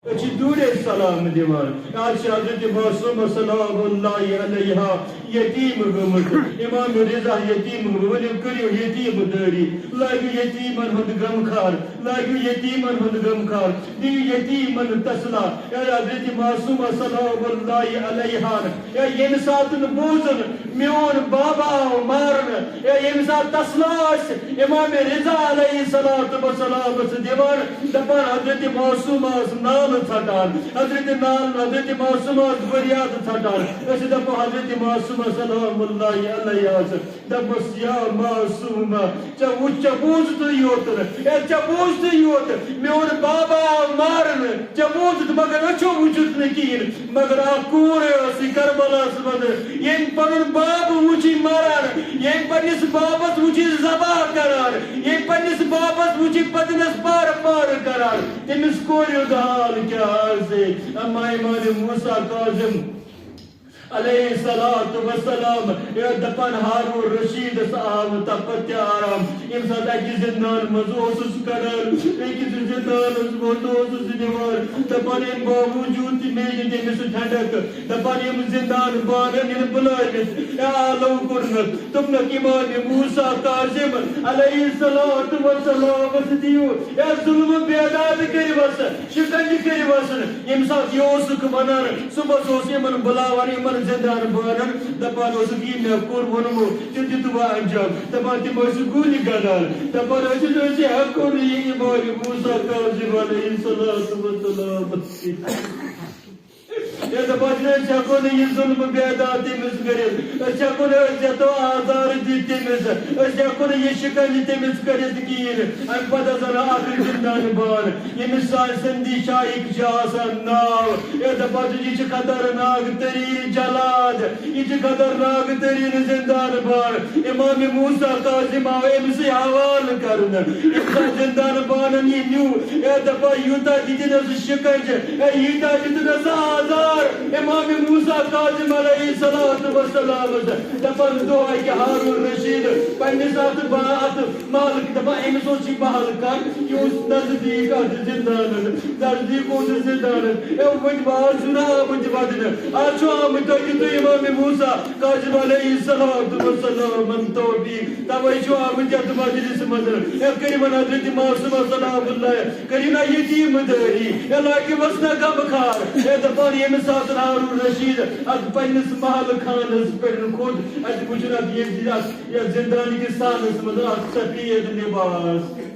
दूरे सलाम दिवान आज हजरत मासूम सलामुल्लाहि अलैहा यतीम गमत इमाम रिजा यतीम वन करियो यतीम दरी लागु यतीमन हुंद गमखार लागु यतीमन हुंद गमखार दी यतीमन तसला या हजरत मासूम सलामुल्लाहि अलैहा या येम सातन बोजन मेन बाबा मारन या येम सात तसलास इमाम रिजा अलैहि सलातु व सलाम दिवान दपान हजरत मासूम नाम छटान हजरत मासूम फरियाद छटान अस दप हजरत मासूम सलामुल्लाहि अलैहि दपस या मासूम च उच्च बोझ तो योतन ए च बोझ तो योत मेन बाबा मारन च बोझ मगर अच्छो वुचुत न कीन मगर आ कोर करबला मद येम पन बाब वुचि मारन येम पनिस बाबस वुचि जबा करार येम पनिस बाबस वुचि पदनस पार पार करार तमिस कोरियो हाल क्या से अम्मा इमाम मूसा काजिम अलैहिस्सलातु वस्सलाम या दपन हारून रशीद साहब तपत आराम इम सदा की जिंदान मजोस करल एक जिंदान मजोस दिवार दपन इन बावजूद में जे मिस ठंडक दपन इम जिंदान बारन इन बुलाविस या लो कुरन तुम इमाम मूसा काजिम अलैहिस्सलातु वस्सलाम दियो या जुल्म बेदाद करवस शिकंज करवस इम साथ योसुक वनान सुबह सोस इमन बुलावन इमन जिंदान बारन दपान उसकी मैं कोर वनमो तितुवा अंजाम दपान तिमस गुली गदाल दपान असे हकोर ये इमाम मूसा काजिम अलैहिस्सलातु वस्सलाम ये दपान चको ने ये जुल्म बेदात मिस करे चको ने जतो आजार दीते मिस चको ने ये शिकंज ते मिस करे कीन अन पता जरा आखिर जिंदान बार ये मिसाल संदी शाइक जासा नाव ये दपान जी खतरनाक तरीन जलाद ये खतरनाक तरीन जिंदान बार इमाम मूसा काजिम आवे मिसे हवाल करन इस जिंदान बार ये न्यू ये दपान युता दिने शिकंज युता दिने आजार इमाम मूसा काजिम अलैहिस्सलातु वस्सलाम दपन दुआ के हारून रशीद पन्ने साथ बात मालिक दपा एम सोची बहाल कर कि उस नजदीक जिंदान नजदीक उस जिंदान ए वट बाजुना वट बदन आछो हम तो इमाम मूसा काजिम अलैहिस्सलातु वस्सलाम मन तौबी तवै जो हम जत मजलिस मदर ए करीमन हजरत मासूम सलामुल्लाह करीना यतीम दरी ए लाके वसना गमखार ए दपन एम साथ हारून रशीद अद पन्निस महल खानस पे खुद अद गुजरात ये जिंदानी के सानस मदर सफेद लिबास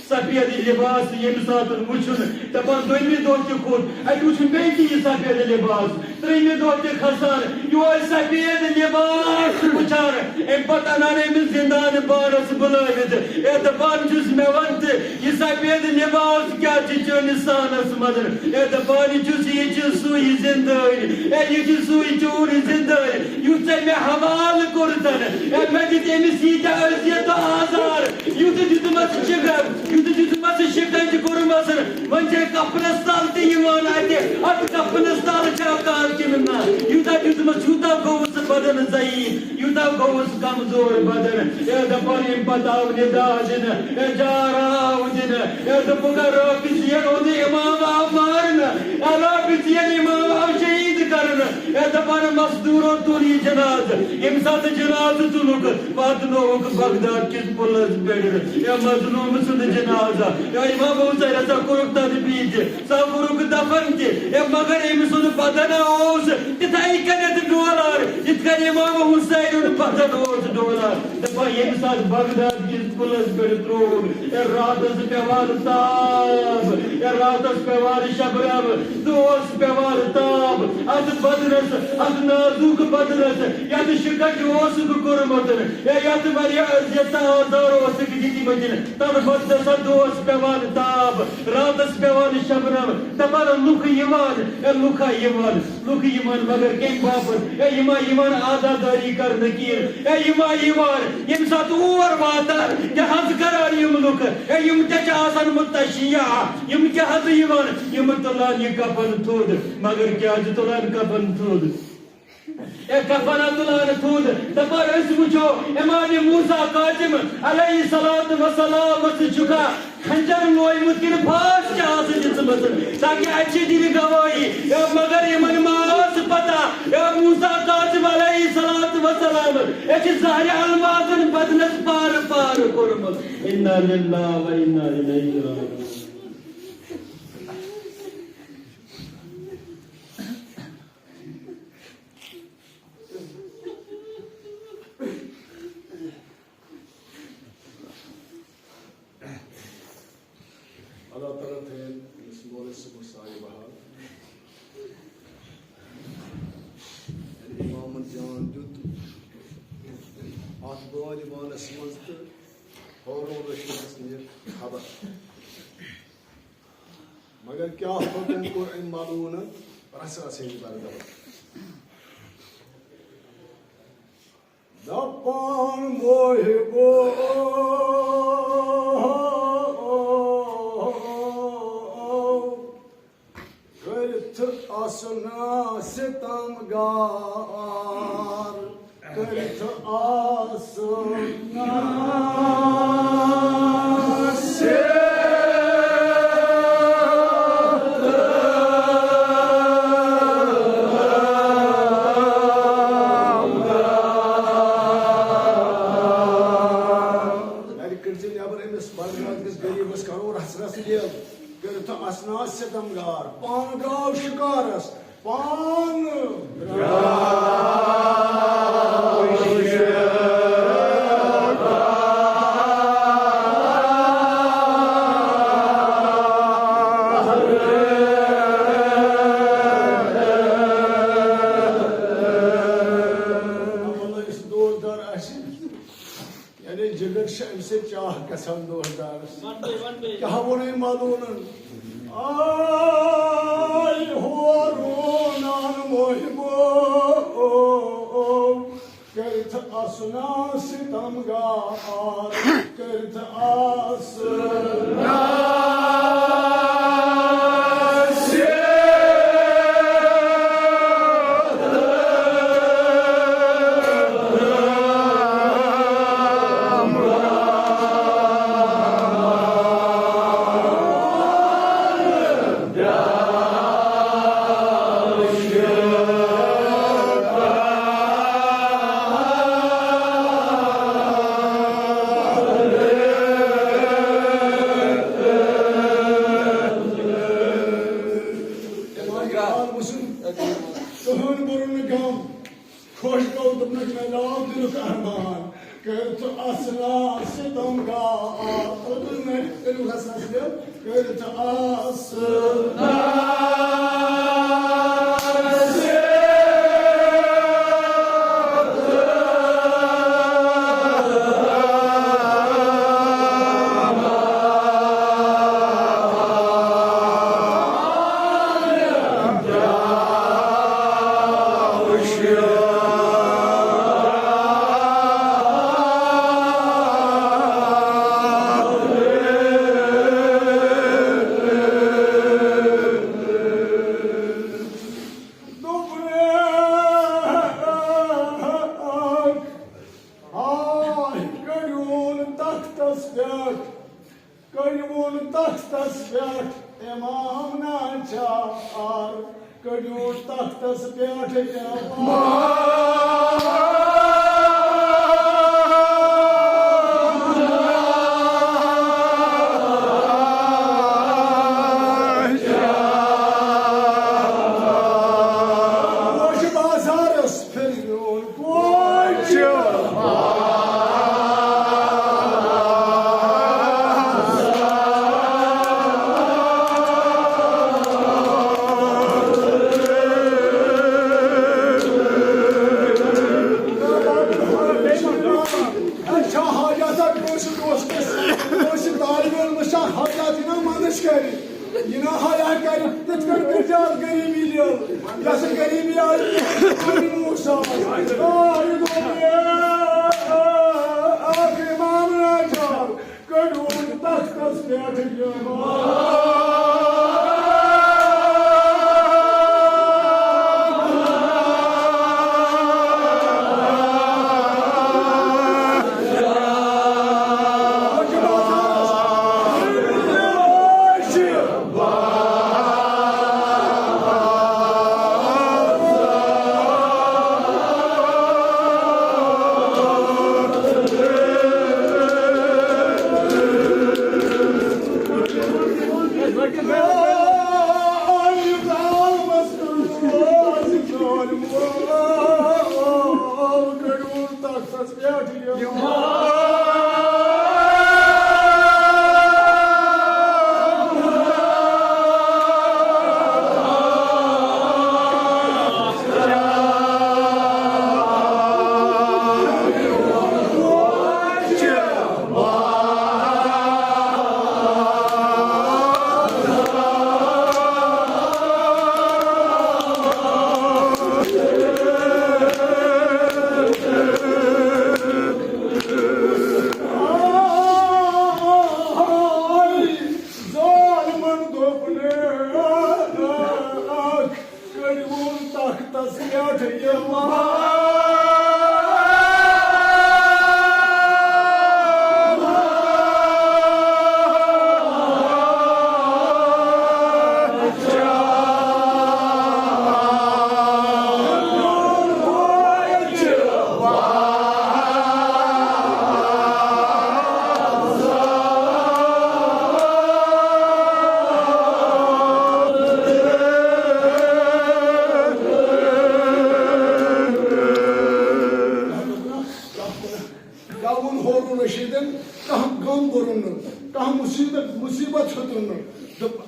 सफेद लिबास ये साथ वुचन दपान दोमी दो खुद अत वुचन बेटी ये सफेद लिबास त्रेमी दो खसान यो सफेद लिबास वुचान ए पतानाने में जिंदान बारस बुलावित ए दपान जुस में वंत ये सफेद लिबास क्या चिचन सानस मदर ए दपान जुस ये सुई जिंदानी ए ये सुई चोर जिंदानी युत में हवाल करतन ए मजिद एम सीधा अजियत आजार युत दितमत शिगर युत दितमत शिकंज कुरमसन वंजे कपनस्ताल ते यमान आते अत कपनस्ताल चाकार किनना युत दितमत छूता गोस बदन ज़ईफ युत गोस कमजोर बदन ए दपन इम पताव निदाजन ए जाराउदिन ए दपगर किसियन ओदे इमाम मारन अला किसियन इमाम शहीद करन ए दपन मजदूरो तुली जनाज इम साथ जनाज तुलुक वादनोक बगदाद किस पुलिस बेडर ए मजलूम सुन जनाजा या इमाम हुसैन सा कुरुक तदबीज सा कुरुक दफन के ए मगर इम सुन बदन ओस तिथाई कनेत डोलार इतका इमाम हुसैन उन बदन ओस डोलार दपा इम साथ बगदाद किस पुलिस बेडर त्रोग ए रातस पेवाल ताब ए रातस पेवाल शबरब दोस पेवाल ताब अद बदरस अद नाजुक बदरस यद शिकट ओस कुरमतन ए यद वरिया अजियत आजार ओस की मजन तब बदस दोस पेवाल ताब रातस पेवाल शबरब तबर लुक यमान ए लुका यमान मगर के बापर ए यमान आजादारी कर नकीर ए यमान यम साथ और वाता के हज करार यम लुक ए यम के आसन मुतशिया यम के हज यम तुलान ये कफन थोद मगर क्या तुलान कफन थोद ए कफन तुलान थोद दपर वुचो इमाम मूसा काजिम अलैहिस्सलातु वस्सलाम से चुका खंजर लोयमुत किन फास के आस बसन ताकि अच्छी दिन गवाही या मगर ये मन मास पता या मूसा काजिम अलैहिस्सलातु वस्सलाम एक ज़ाहिर अलमाज़न बदनस पार पार कुरमत इन्ना लिल्लाहि व इन्ना इलैहि राजिऊन Allah Teala tel simbolisi bu sahibi bahar. Yani İmamın can tut. Atbağ limanesi mazdı. Horun ulaşmasını haber. Magar kya hoten Kur'an maluna rasa seyir barda. Dapan muhibbu asna sitamgar kart asna asna sitamgar pan gav shikaras pan yani jigar se chah kasan dordar kya bone malunun ay horunan muhibbu kert asna sitamgar kert asna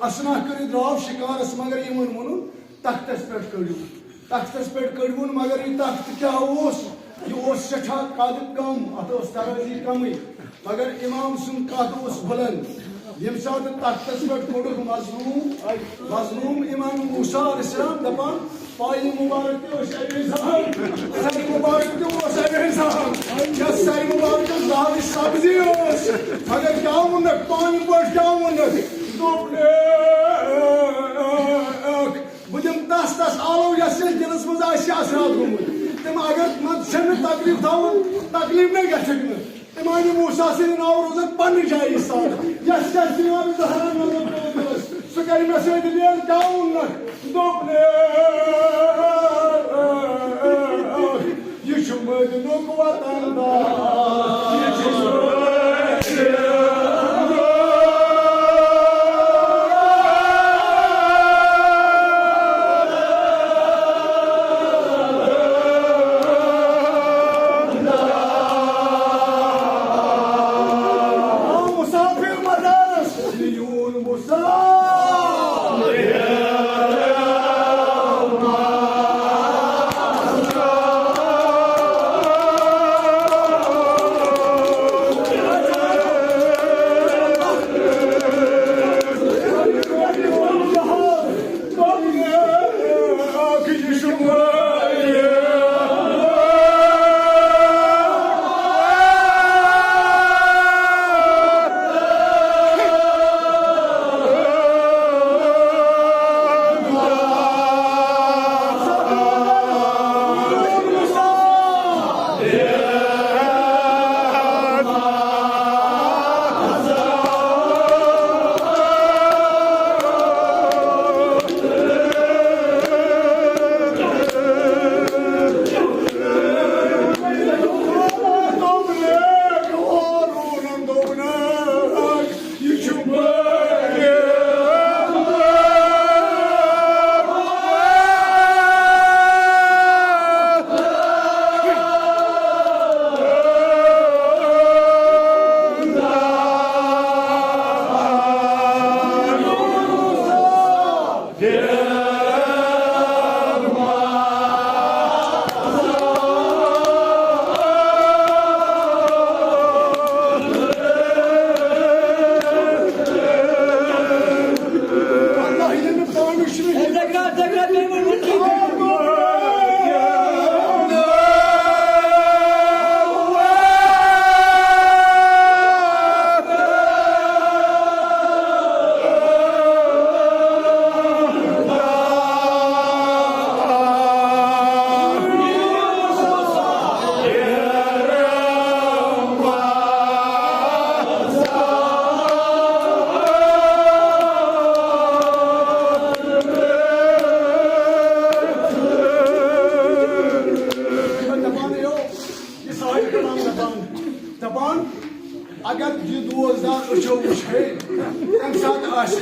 असना कर द्राव शिकारस मगर Yemen मन तख्तस पे कड़ू तख्तस पे कड़वन मगर यह तख्त क्या यह सठा कद कम अत तराजी कम मगर इमाम सुन कत बुलंद यम सात तख्तस पे कड़क मजलूम इमाम मूसा अलैहिस्सलाम दपान पाई मुबारक सर मुबारक क्या सर मुबारक दाव सब्जी मगर क्या वुन पानी पे क्या वुन बुझम तस आलो यस दिलस मज असरात गोमुत तम अगर मत तकलीफ थवन तकलीफ नहीं गछक इमाम मूसा से नाव रोजन पन जाय साथ यस इमाम जहरा सह कर मे सत लेन डाउन दोपने यह मदनुक वतन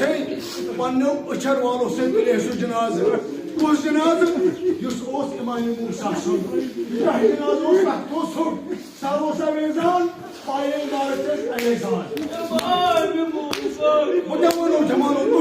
है पन्नो अचर वालों से तुले सु जनाज उस जनाज युस ओस इमाम मूसा सुन जनाज ओस तो सुन सावो सवेजान पायल मारते अलेजान मुदमनो जमानो